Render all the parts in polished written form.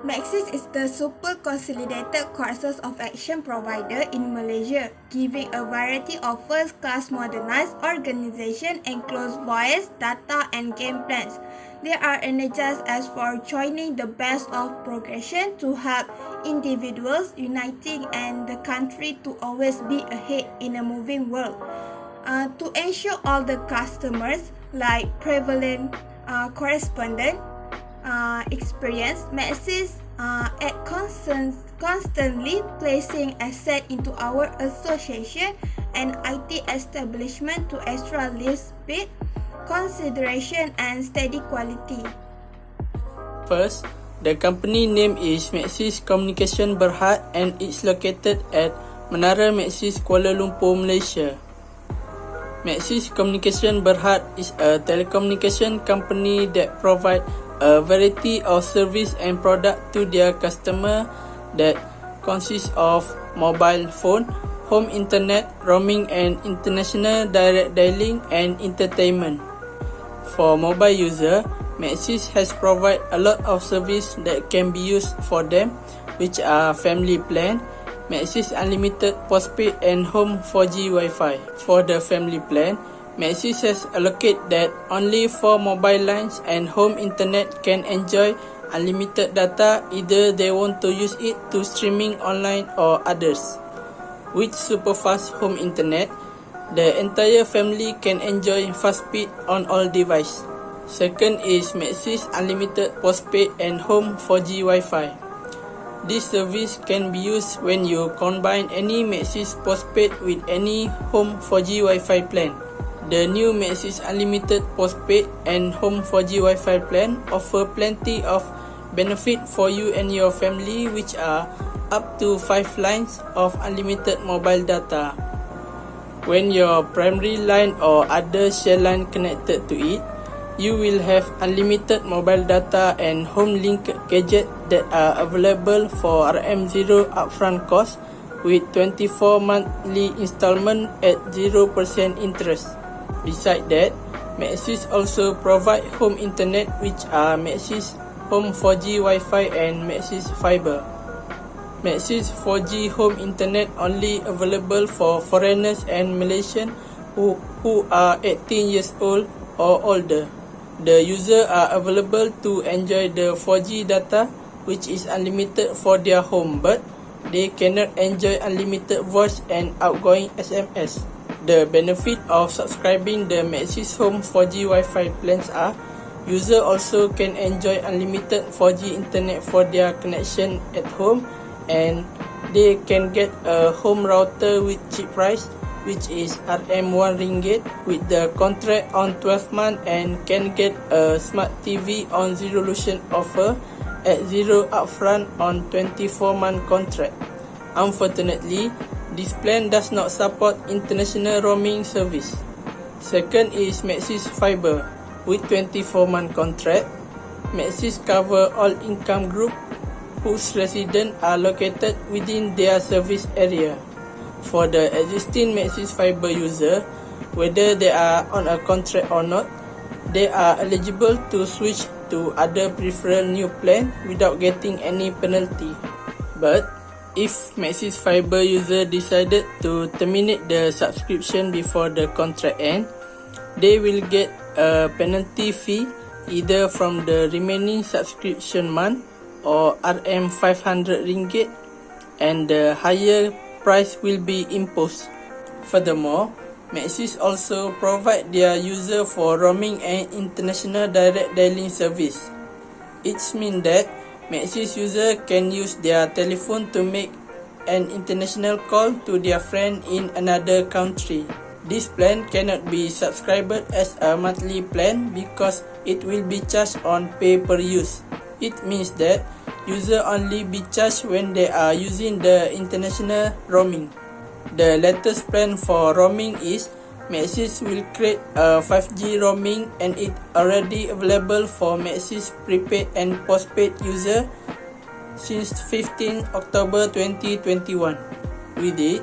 Maxis is the super consolidated courses of action provider in Malaysia, giving a variety of first-class modernized organization and close voice, data and game plans. They are energized as for joining the best of progression to help individuals uniting and the country to always be ahead in a moving world. To ensure all the customers like prevalent correspondent experience, Maxis at constantly placing asset into our association and IT establishment to extra lift speed, consideration and steady quality. First, the company name is Maxis Communication Berhad and it's located at Menara Maxis Kuala Lumpur, Malaysia. Maxis Communication Berhad is a telecommunication company that provides a variety of service and product to their customer that consists of mobile phone, home internet, roaming and international direct dialing and entertainment. For mobile user, Maxis has provided a lot of service that can be used for them, which are family plan, Maxis Unlimited Postpaid and Home 4G Wi-Fi. For the family plan, Maxis has allocated that only for mobile lines and home internet can enjoy unlimited data, either they want to use it to streaming online or others. With super fast home internet, the entire family can enjoy fast speed on all devices. Second is Maxis Unlimited Postpaid and Home 4G Wi-Fi. This service can be used when you combine any Maxis Postpaid with any Home 4G Wi-Fi plan. The new Maxis Unlimited Postpaid and Home 4G Wi-Fi plan offer plenty of benefit for you and your family, which are up to 5 lines of unlimited mobile data. When your primary line or other share line connected to it, you will have unlimited mobile data and home link gadgets that are available for RM0 upfront cost with 24 monthly installment at 0% interest. Besides that, Maxis also provide home internet, which are Maxis Home 4G Wi-Fi and Maxis Fiber. Maxis 4G home internet only available for foreigners and Malaysians who are 18 years old or older. The user are available to enjoy the 4G data, which is unlimited for their home, but they cannot enjoy unlimited voice and outgoing SMS. The benefit of subscribing the Maxis Home 4G Wi-Fi plans are, user also can enjoy unlimited 4G internet for their connection at home, and they can get a home router with cheap price, which is RM1 ringgit with the contract on 12 months, and can get a smart TV on resolution offer at 0 upfront on 24-month contract. Unfortunately, this plan does not support international roaming service. Second is Maxis Fiber. With 24-month contract, Maxis cover all income group whose residents are located within their service area. For the existing Maxis Fiber user, whether they are on a contract or not, they are eligible to switch to other preferred new plan without getting any penalty. But if Maxis Fiber user decided to terminate the subscription before the contract end, they will get a penalty fee either from the remaining subscription month or RM 500 ringgit, and the higher price will be imposed. Furthermore, Maxis also provide their user for roaming and international direct dialing service. It means that Maxis user can use their telephone to make an international call to their friend in another country. This plan cannot be subscribed as a monthly plan because it will be charged on pay per use. It means that user only be charged when they are using the international roaming. The latest plan for roaming is Maxis will create a 5G roaming, and it already available for Maxis prepaid and postpaid user since 15 October 2021. With it,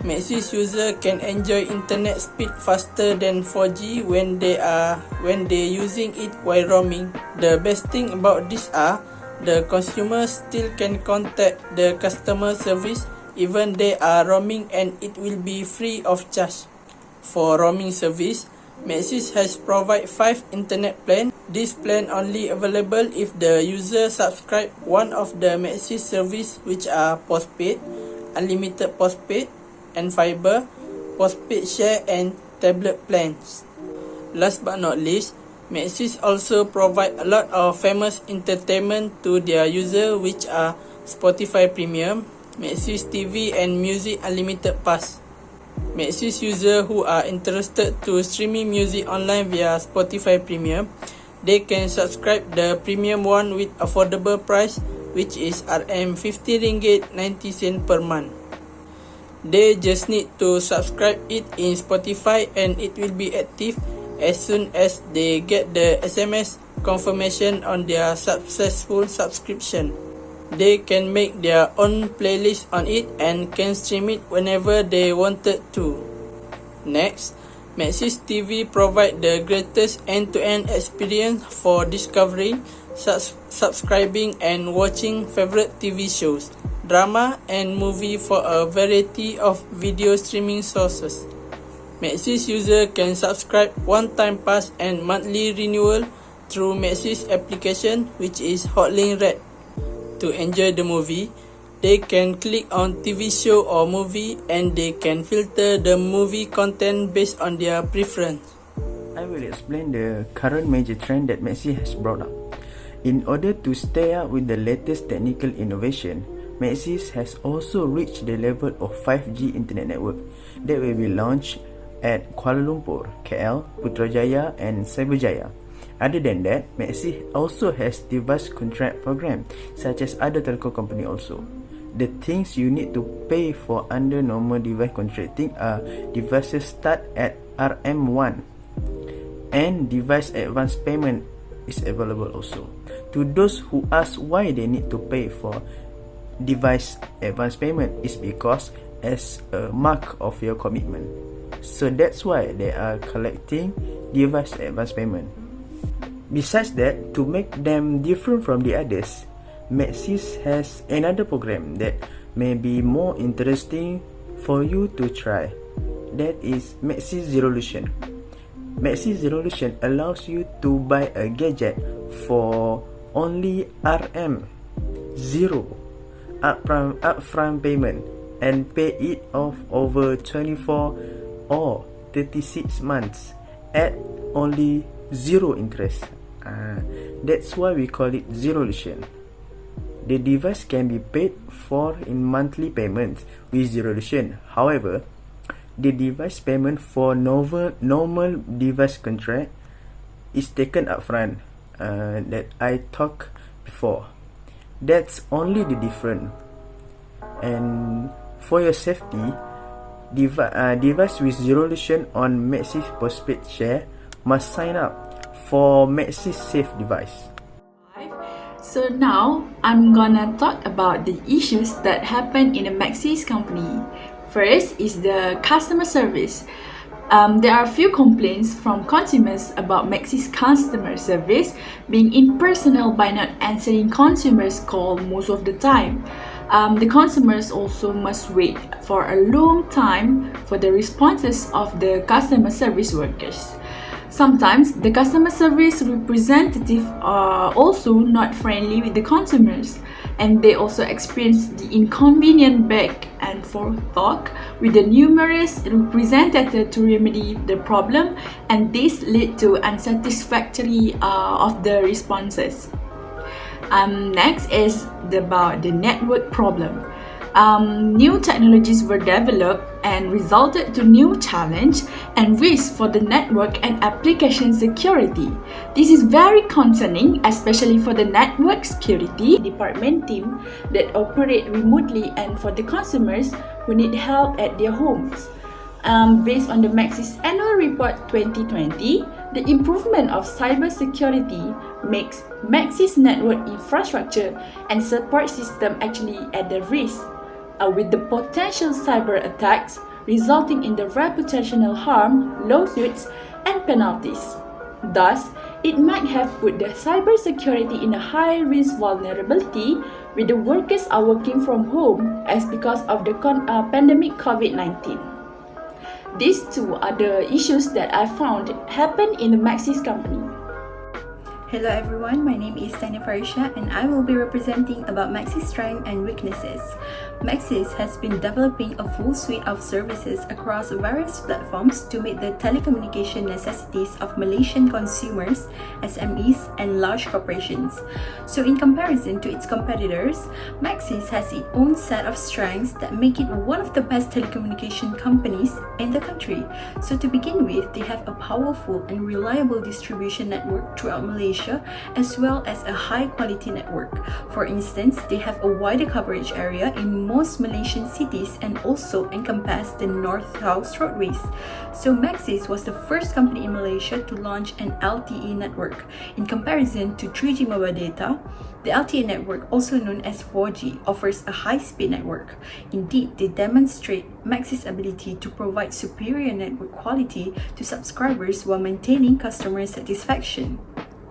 Maxis user can enjoy internet speed faster than 4G when they using it while roaming. The best thing about this are the consumer still can contact the customer service even they are roaming, and it will be free of charge. For roaming service, Maxis has provided 5 internet plans. This plan only available if the user subscribe one of the Maxis service, which are postpaid, unlimited postpaid, and fiber, postpaid share, and tablet plans. Last but not least, Maxis also provide a lot of famous entertainment to their user, which are Spotify Premium, Maxis TV, and Music Unlimited Pass. Maxis user who are interested to streaming music online via Spotify Premium, they can subscribe the premium one with affordable price, which is Rm50.90 per month. They just need to subscribe it in Spotify, and it will be active as soon as they get the SMS confirmation on their successful subscription. They can make their own playlist on it and can stream it whenever they wanted to. Next, Maxis TV provide the greatest end-to-end experience for discovering, subscribing, and watching favorite TV shows, drama, and movie for a variety of video streaming sources. Maxis user can subscribe one-time pass and monthly renewal through Maxis application, which is Hotlink Red. To enjoy the movie, they can click on TV show or movie, and they can filter the movie content based on their preference. I will explain the current major trend that Maxis has brought up. In order to stay up with the latest technical innovation, Maxis has also reached the level of 5G internet network that will be launched at Kuala Lumpur, KL, Putrajaya, and Cyberjaya. Other than that, Maxis also has device contract program such as other telco company also. The things you need to pay for under normal device contracting are devices start at RM1, and device advance payment is available also. To those who ask why they need to pay for device advance payment, is because as a mark of your commitment. So that's why they are collecting device advance payment. Besides that, to make them different from the others, Maxis has another program that may be more interesting for you to try. That is Maxis Zevolution. Maxis Zevolution allows you to buy a gadget for only RM0 upfront payment and pay it off over 24 or 36 months at only zero interest. That's why we call it Zevolution. The device can be paid for in monthly payments with Zevolution. However, the device payment for normal device contract is taken upfront, that I talked before. That's only the difference. And for your safety, device with Zevolution on Maxis postpaid share must sign up for Maxis Safe device. So now I'm gonna talk about the issues that happen in a Maxis company. First is the customer service. There are a few complaints from consumers about Maxis customer service being impersonal by not answering consumers' call most of the time. The consumers also must wait for a long time for the responses of the customer service workers. Sometimes the customer service representative are also not friendly with the consumers, and they also experience the inconvenient back and forth talk with the numerous representatives to remedy the problem, and this lead to unsatisfactory of the responses. Next is about the network problem. New technologies were developed and resulted to new challenge and risk for the network and application security. This is very concerning, especially for the network security department team that operate remotely and for the consumers who need help at their homes. Based on the Maxis Annual Report 2020, the improvement of cybersecurity makes Maxis network infrastructure and support system actually at the risk, with the potential cyber attacks resulting in the reputational harm, lawsuits, and penalties. Thus, it might have put the cybersecurity in a high risk vulnerability with the workers are working from home as because of the pandemic COVID-19. These two are the issues that I found happen in the Maxis company. Hello everyone, my name is Tanya Farisha and I will be representing about Maxis' strengths and weaknesses. Maxis has been developing a full suite of services across various platforms to meet the telecommunication necessities of Malaysian consumers, SMEs and large corporations. So in comparison to its competitors, Maxis has its own set of strengths that make it one of the best telecommunication companies in the country. So to begin with, they have a powerful and reliable distribution network throughout Malaysia, as well as a high quality network. For instance, they have a wider coverage area in most Malaysian cities and also encompass the north-south roadways. So Maxis was the first company in Malaysia to launch an LTE network. In comparison to 3G mobile data, the LTE network, also known as 4G, offers a high-speed network. Indeed, they demonstrate Maxis' ability to provide superior network quality to subscribers while maintaining customer satisfaction.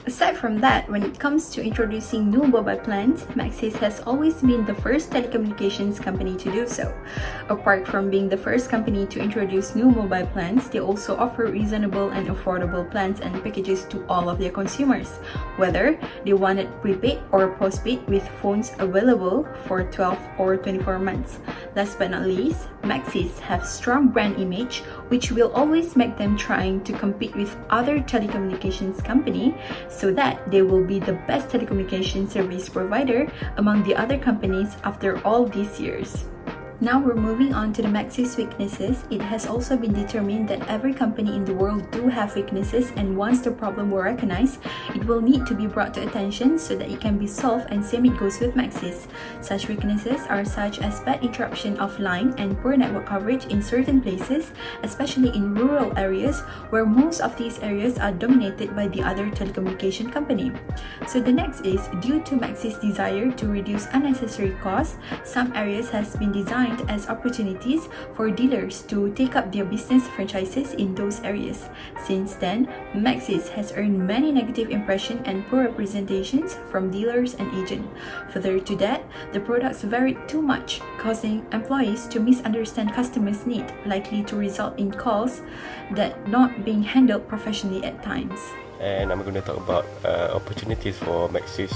Aside from that, when it comes to introducing new mobile plans, Maxis has always been the first telecommunications company to do so. Apart from being the first company to introduce new mobile plans, they also offer reasonable and affordable plans and packages to all of their consumers, whether they wanted prepaid or postpaid with phones available for 12 or 24 months. Last but not least, Maxis have strong brand image, which will always make them trying to compete with other telecommunications company, so that they will be the best telecommunication service provider among the other companies after all these years. Now we're moving on to the Maxis weaknesses. It has also been determined that every company in the world do have weaknesses, and once the problem were recognized, it will need to be brought to attention so that it can be solved, and same it goes with Maxis. Such weaknesses are such as bad interruption of line and poor network coverage in certain places, especially in rural areas where most of these areas are dominated by the other telecommunication company. So the next is, due to Maxis' desire to reduce unnecessary costs, some areas has been designed as opportunities for dealers to take up their business franchises in those areas. Since then, Maxis has earned many negative impressions and poor representations from dealers and agents. Further to that, the products varied too much, causing employees to misunderstand customers' need, likely to result in calls that not being handled professionally at times. And I'm going to talk about opportunities for Maxis,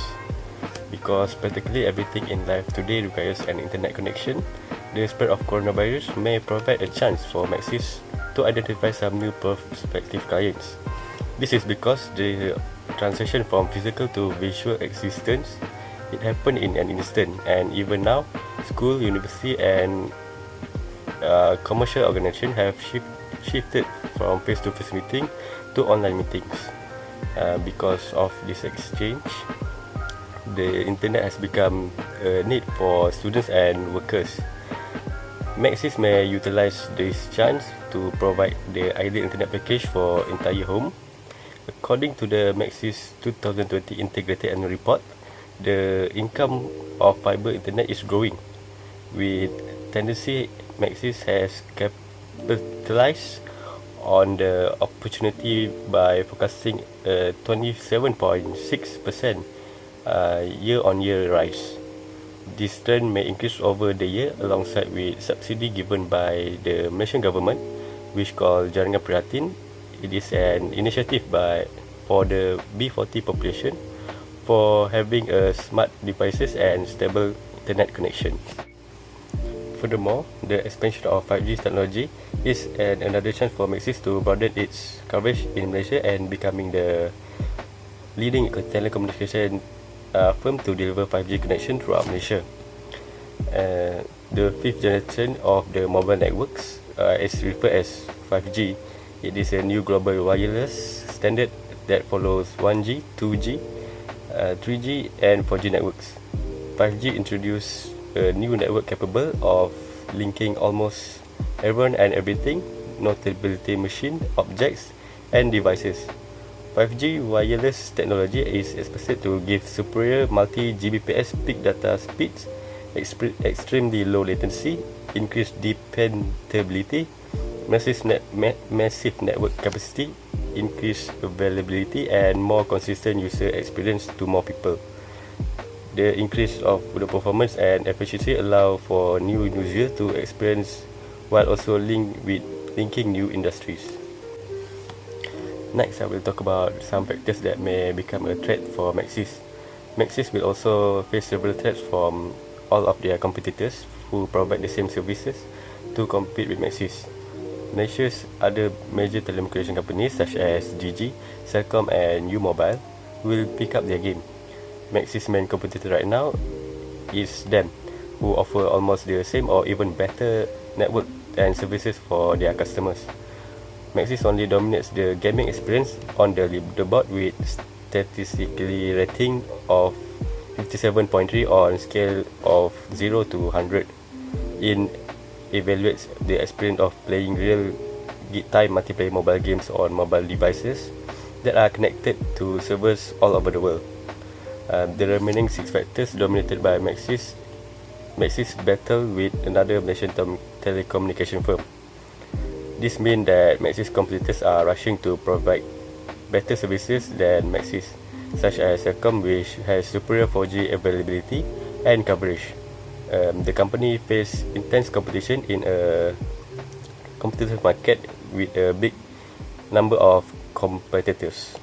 because practically everything in life today requires an internet connection. The spread of coronavirus may provide a chance for Maxis to identify some new prospective clients. This is because the transition from physical to visual existence, it happened in an instant, and even now, school, university and commercial organizations have shifted from face-to-face meeting to online meetings. Because of this exchange, the internet has become a need for students and workers. Maxis may utilize this chance to provide the ideal internet package for entire home. According to the Maxis 2020 Integrated Annual Report, the income of fiber internet is growing. With tendency, Maxis has capitalized on the opportunity by forecasting a 27.6% year-on-year rise. This trend may increase over the year alongside with subsidy given by the Malaysian government, which called Jaringan Prihatin. It is an initiative for the B40 population for having a smart devices and stable internet connection. Furthermore, the expansion of 5G technology is another chance for Maxis to broaden its coverage in Malaysia and becoming the leading telecommunication firm to deliver 5G connection throughout Malaysia. The fifth generation of the mobile networks is referred as 5G. It is a new global wireless standard that follows 1G, 2G, 3G and 4G networks. 5G introduced a new network capable of linking almost everyone and everything, notably machine, objects and devices. 5G wireless technology is expected to give superior multi-Gbps peak data speeds, extremely low latency, increased dependability, massive network capacity, increased availability and more consistent user experience to more people. The increase of the performance and efficiency allow for new users to experience while also linking new industries. Next, I will talk about some factors that may become a threat for Maxis. Maxis will also face several threats from all of their competitors who provide the same services to compete with Maxis. Malaysia's other major telecommunication companies such as Digi, Celcom and U-Mobile will pick up their game. Maxis' main competitor right now is them, who offer almost the same or even better network and services for their customers. Maxis only dominates the gaming experience on the leaderboard with statistically rating of 57.3 on scale of 0 to 100. It evaluates the experience of playing real-time multiplayer mobile games on mobile devices that are connected to servers all over the world. The remaining 6 factors dominated by Maxis battle with another Malaysian telecommunication firm. This means that Maxis competitors are rushing to provide better services than Maxis, such as Celcom, which has superior 4G availability and coverage. The company faces intense competition in a competitive market with a big number of competitors.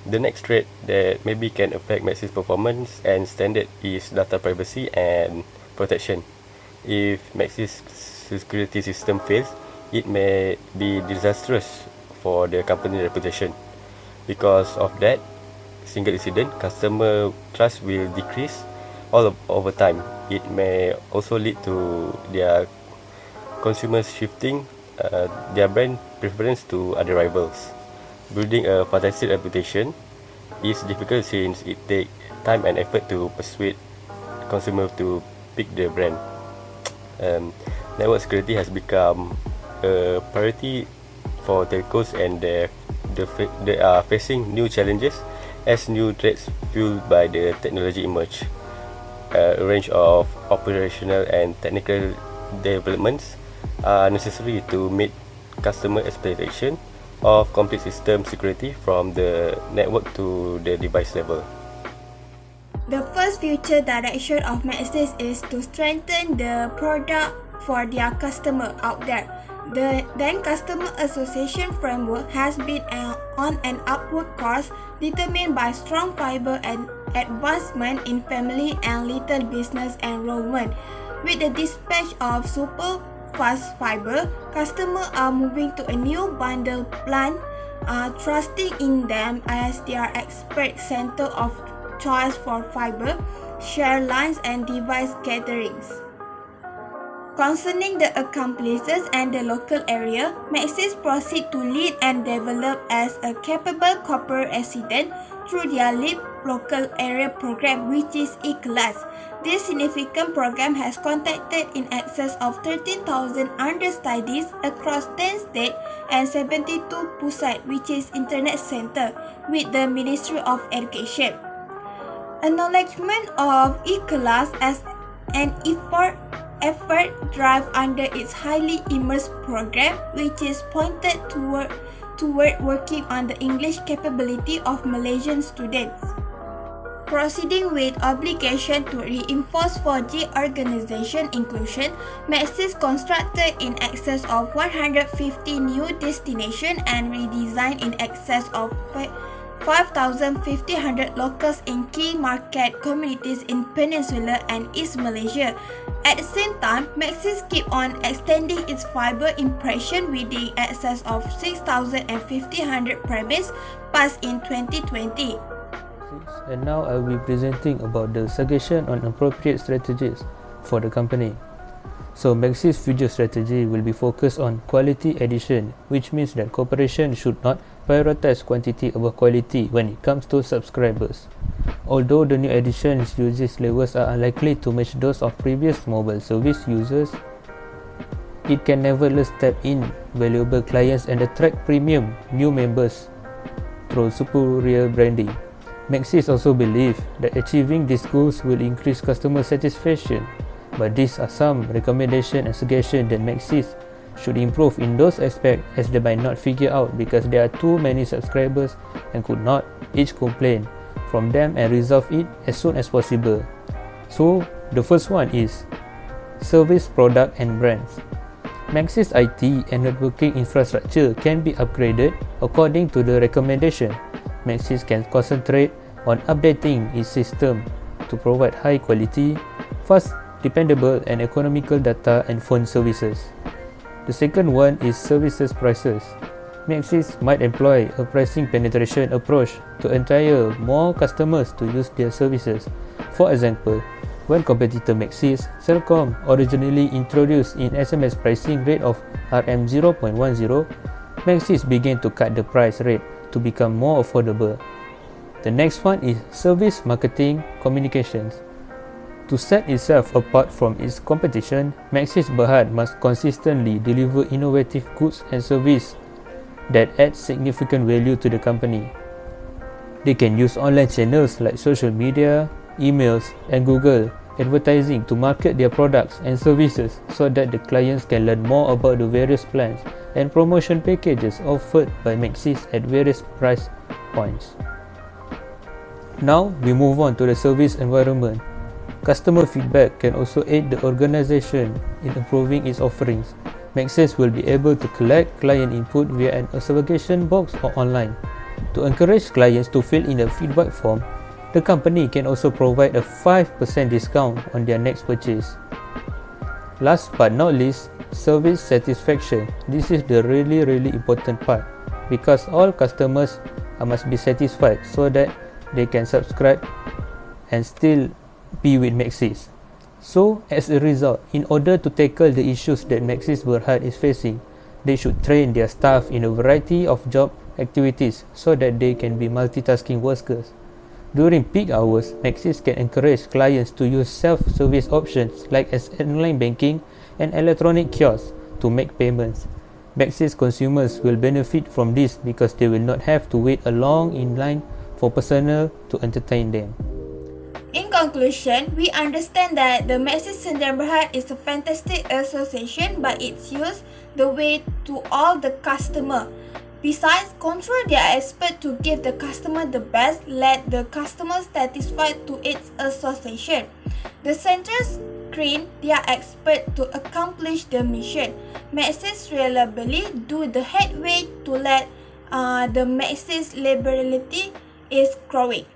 The next threat that maybe can affect Maxis' performance and standard is data privacy and protection. If Maxis' security system fails, it may be disastrous for the company reputation. Because of that single incident, customer trust will decrease over time. It may also lead to their consumers shifting their brand preference to other rivals. Building a fantastic reputation is difficult since it takes time and effort to persuade consumers to pick the brand. Network security has become a priority for telcos, and they are facing new challenges as new threats fueled by the technology emerge. A range of operational and technical developments are necessary to meet customer expectation of complete system security from the network to the device level. The first future direction of Maxis is to strengthen the product for their customer out there. The then customer association framework has been on an upward course determined by strong fiber and advancement in family and little business enrollment. With the dispatch of super fast fiber, customers are moving to a new bundle plan, trusting in them as their expert center of choice for fiber, share lines and device gatherings. Concerning the accomplices and the local area, Maxis proceed to lead and develop as a capable corporate resident through their LEAP local area program, which is E-Class. This significant program has contacted in excess of 13,000 understudies across 10 states and 72 pusat, which is internet center, with the Ministry of Education. Acknowledgement of E-Class as an effort drive under its highly immersed program, which is pointed toward working on the English capability of Malaysian students. Proceeding with obligation to reinforce 4G organization inclusion, Maxis constructed in excess of 150 new destinations and redesigned in excess of 5,500 locals in key market communities in Peninsula and East Malaysia. At the same time, Maxis keep on extending its fiber impression with the excess of 6,500 premise passed in 2020. And now I will be presenting about the suggestion on appropriate strategies for the company. So Maxis' future strategy will be focused on quality addition, which means that corporation should not prioritize quantity over quality when it comes to subscribers. Although the new additions usage levels are unlikely to match those of previous mobile service users, it can nevertheless tap in valuable clients and attract premium new members through superior branding. Maxis also believe that achieving these goals will increase customer satisfaction, but these are some recommendations and suggestions that Maxis should improve in those aspects as they might not figure out because there are too many subscribers and could not each complain from them and resolve it as soon as possible. So the first one is service, product and brands. Maxis IT and networking infrastructure can be upgraded according to the recommendation. Maxis can concentrate on updating its system to provide high quality, fast, dependable and economical data and phone services. The second one is services prices. Maxis might employ a pricing penetration approach to entice more customers to use their services. For example, when competitor Maxis, Celcom originally introduced an SMS pricing rate of RM0.10, Maxis began to cut the price rate to become more affordable. The next one is service marketing communications. To set itself apart from its competition, Maxis Berhad must consistently deliver innovative goods and services that add significant value to the company. They can use online channels like social media, emails, and Google advertising to market their products and services so that the clients can learn more about the various plans and promotion packages offered by Maxis at various price points. Now we move on to the service environment. Customer feedback can also aid the organization in improving its offerings. Maxis will be able to collect client input via an observation box or online. To encourage clients to fill in a feedback form, the company can also provide a 5% discount on their next purchase. Last but not least, service satisfaction. This is the really important part because all customers must be satisfied so that they can subscribe and still be with Maxis. So as a result, in order to tackle the issues that Maxis Berhad is facing, they should train their staff in a variety of job activities so that they can be multitasking workers. During peak hours, Maxis can encourage clients to use self-service options like as online banking and electronic kiosks to make payments. Maxis consumers will benefit from this because they will not have to wait long in line for personnel to entertain them. In conclusion, we understand that the Maxis Sdn Bhd is a fantastic association, but its use the way to all the customer. Besides, control their expert to give the customer the best, let the customer satisfied to its association. The centers screen their expert to accomplish the mission. Maxis reliably do the headway to let the Maxis liberality is growing.